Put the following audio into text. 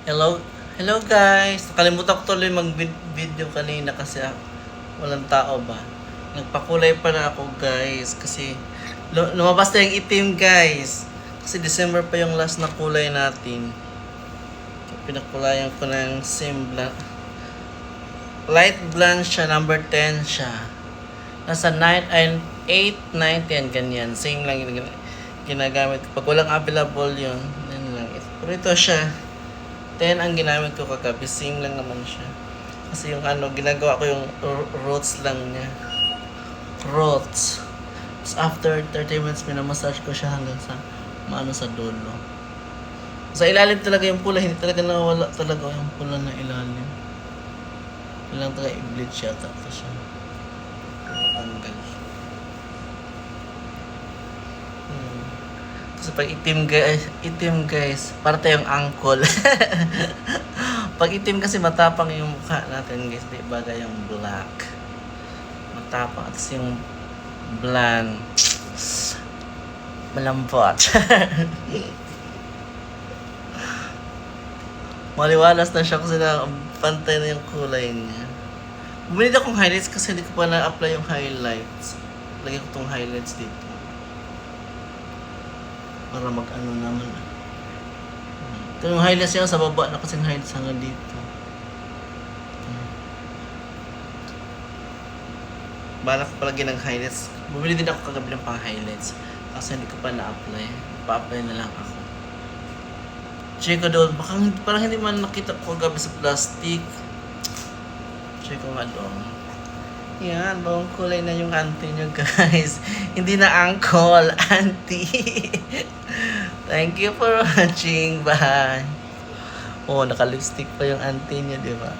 Hello, hello guys. Nakalimutan ko tuloy mag-video kanina kasi walang tao ba. Nagpakulay pa na ako guys kasi lumabas na yung itim guys. Kasi December pa yung last na kulay natin. Pinakulayan ko ng same light blonde siya, number 10 siya. Nasa 9 and 8, 9, 10 ganyan. Same lang yung ginagamit. Pag walang available yun, yan lang. Pero ito siya. 10 ang ginamit ko kagabi. Same lang naman siya. Kasi yung ginagawa ko yung roots lang niya. Roots. Tapos after 30 minutes, minamassage ko siya hanggang sa sa dulo. Sa ilalim talaga yung pula. Hindi talaga nawawala talaga yung pula na ilalim. Kailangan talaga i-bleach yata ito siya. Tanggal. Kasi pag itim guys, para tayong angkol. Pag itim kasi matapang yung mukha natin guys, di ba yung black. Matapang. At yung blonde, malambot. Maliwalas na siya kasi pantay na yung kulay niya. Bumili akong highlights kasi hindi ko pa na-apply yung highlights. Lagyan ko tong highlights dito. Para mag-ano naman. Ito yung highlights niya sa baba na kasing highlights hanggang dito. Balak ko palagi ng highlights. Bumili din ako kagabi ng pang highlights. Kasi hindi ko pa na-apply. Pa-apply na lang ako. Check ko doon. Parang hindi man nakita ko kagabi sa plastic. Check ko nga doon. Yan, bawang kulay na yung auntie nyo guys. Hindi na uncle, auntie. Thank you for watching. Bye. Oh, naka-lipstick pa yung auntie niya, di ba?